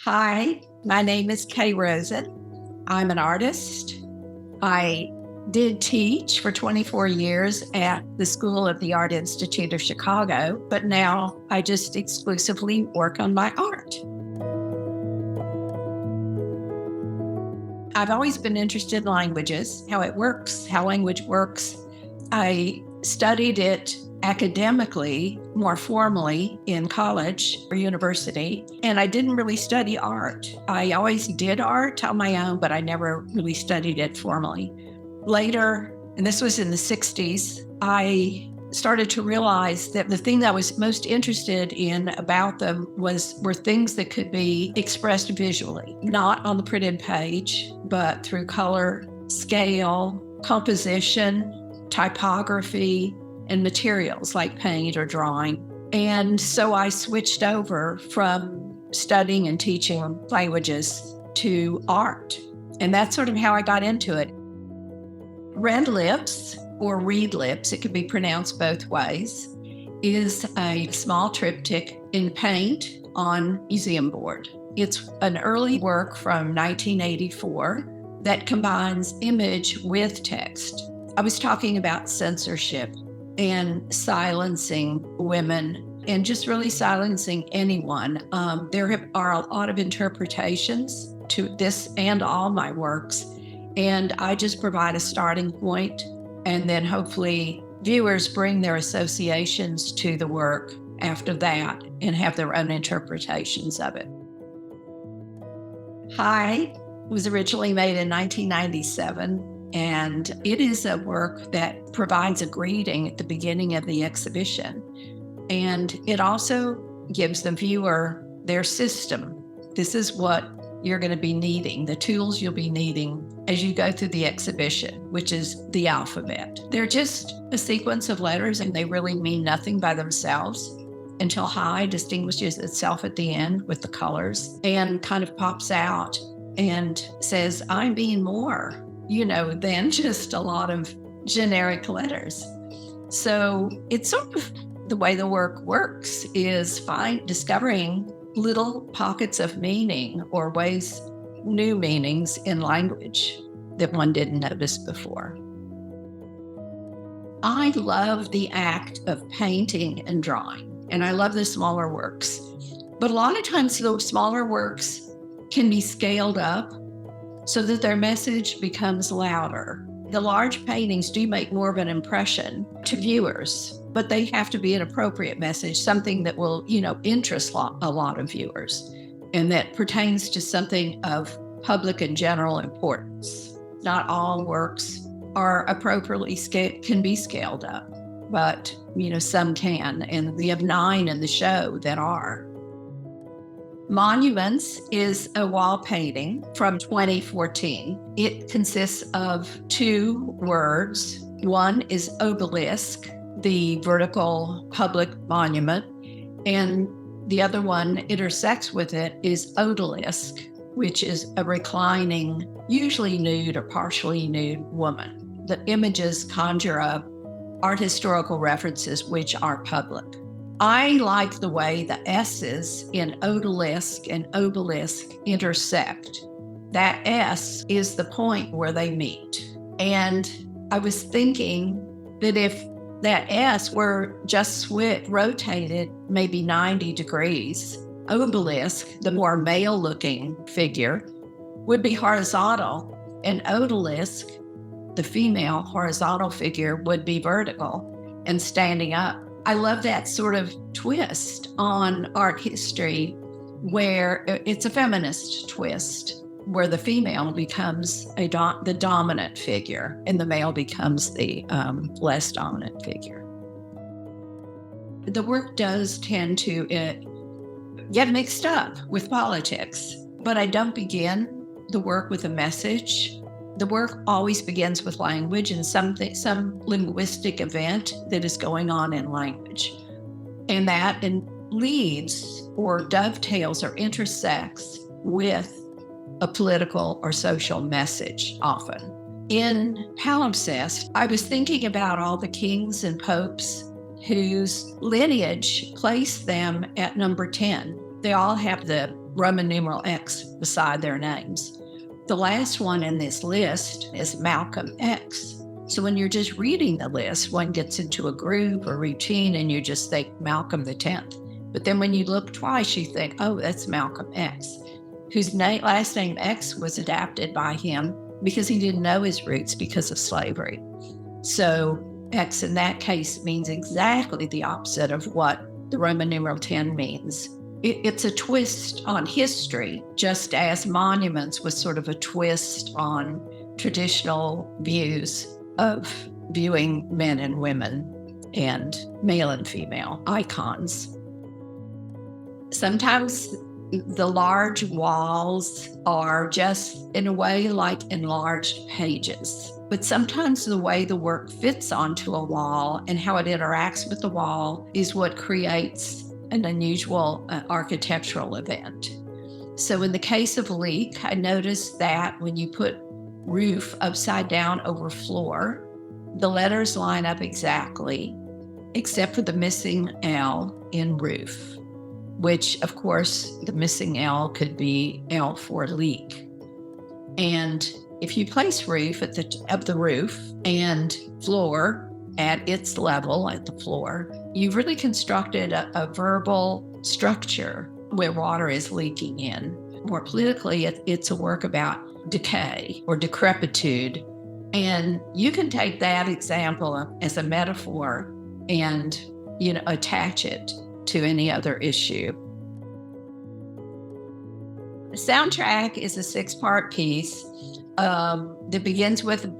Hi, my name is KayRosen. I'm an artist. I did teach for 24 years at the School of the Art Institute of Chicago, but now I just exclusively work on my art. I've always been interested in languages, how it works, how language works. I studied it academically, more formally in college or university, and I didn't really study art. I always did art on my own, but I never really studied it formally. Later, and this was in the 60s, I started to realize that the thing that I was most interested in about them were things that could be expressed visually, not on the printed page, but through color, scale, composition, typography, and materials like paint or drawing. And so I switched over from studying and teaching languages to art. And that's sort of how I got into it. Red Lips, or Reed Lips, it could be pronounced both ways, is a small triptych in paint on museum board. It's an early work from 1984 that combines image with text. I was talking about censorship and silencing women and just really silencing anyone. There are a lot of interpretations to this and all my works, and I just provide a starting point, and then hopefully viewers bring their associations to the work after that and have their own interpretations of it. Hi was originally made in 1997. And it is a work that provides a greeting at the beginning of the exhibition. And it also gives the viewer their system. This is what you're going to be needing, the tools you'll be needing as you go through the exhibition, which is the alphabet. They're just a sequence of letters, and they really mean nothing by themselves until Hi distinguishes itself at the end with the colors and kind of pops out and says, I'm being more, than just a lot of generic letters. So it's sort of the way the work works is discovering little pockets of meaning or new meanings in language that one didn't notice before. I love the act of painting and drawing, and I love the smaller works. But a lot of times those smaller works can be scaled up so that their message becomes louder. The large paintings do make more of an impression to viewers, but they have to be an appropriate message, something that will, interest a lot of viewers and that pertains to something of public and general importance. Not all works are appropriately can be scaled up, but, some can, and we have 9 in the show that are. Monuments is a wall painting from 2014. It consists of 2 words. One is obelisk, the vertical public monument, and the other one intersects with it is odalisque, which is a reclining, usually nude or partially nude woman. The images conjure up art historical references which are public. I like the way the S's in odalisque and obelisk intersect. That S is the point where they meet. And I was thinking that if that S were just rotated maybe 90 degrees, obelisk, the more male-looking figure, would be horizontal, and odalisque, the female horizontal figure, would be vertical and standing up. I love that sort of twist on art history where it's a feminist twist, where the female becomes the dominant figure and the male becomes the less dominant figure. The work does tend to get mixed up with politics, but I don't begin the work with a message. The work always begins with language and some linguistic event that is going on in language. And that leads or dovetails or intersects with a political or social message often. In Palimpsest, I was thinking about all the kings and popes whose lineage placed them at number 10. They all have the Roman numeral X beside their names. The last one in this list is Malcolm X. So when you're just reading the list, one gets into a groove or routine and you just think Malcolm the 10th. But then when you look twice, you think, oh, that's Malcolm X, whose last name X was adapted by him because he didn't know his roots because of slavery. So X in that case means exactly the opposite of what the Roman numeral 10 means. It's a twist on history, just as monuments was sort of a twist on traditional views of viewing men and women and male and female icons. Sometimes the large walls are just, in a way, like enlarged pages. But sometimes the way the work fits onto a wall and how it interacts with the wall is what creates an unusual architectural event. So in the case of Leak, I noticed that when you put roof upside down over floor, the letters line up exactly, except for the missing L in roof, which of course the missing L could be L for leak. And if you place roof at the roof and floor at its level at the floor, you've really constructed a verbal structure where water is leaking in. More politically, it's a work about decay or decrepitude. And you can take that example as a metaphor and, attach it to any other issue. The soundtrack is a 6-part piece that begins with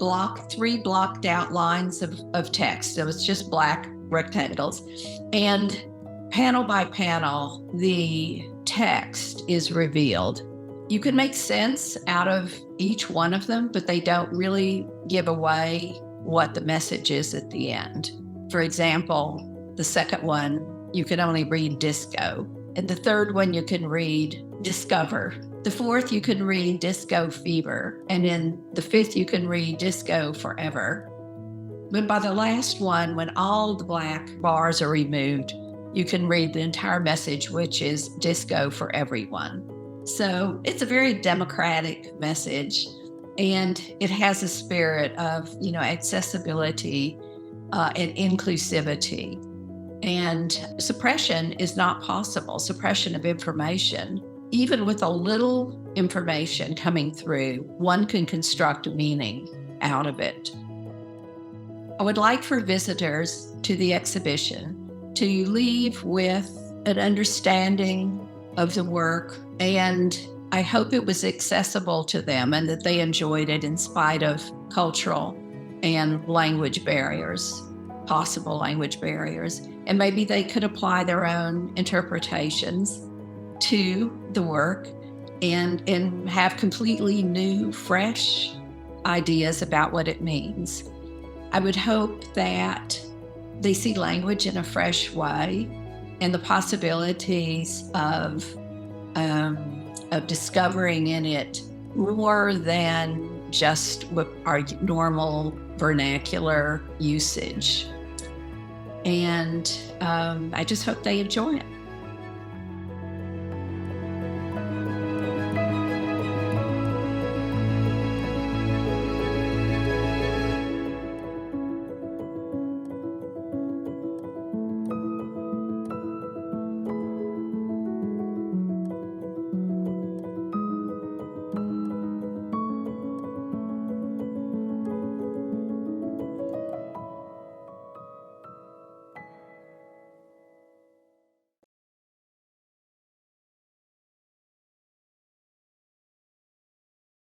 three blocked out lines of text. So it's just black rectangles. And panel by panel, the text is revealed. You can make sense out of each one of them, but they don't really give away what the message is at the end. For example, the second one, you can only read disco. And the third one, you can read discover. The fourth, you can read disco fever. And in the fifth, you can read disco forever. But by the last one, when all the black bars are removed, you can read the entire message, which is disco for everyone. So it's a very democratic message, and it has a spirit of, accessibility and inclusivity. And suppression is not possible, suppression of information. Even with a little information coming through, one can construct meaning out of it. I would like for visitors to the exhibition to leave with an understanding of the work, and I hope it was accessible to them and that they enjoyed it in spite of cultural and language barriers, possible language barriers. And maybe they could apply their own interpretations to the work and have completely new, fresh ideas about what it means. I would hope that they see language in a fresh way and the possibilities of discovering in it more than just what our normal vernacular usage. And I just hope they enjoy it.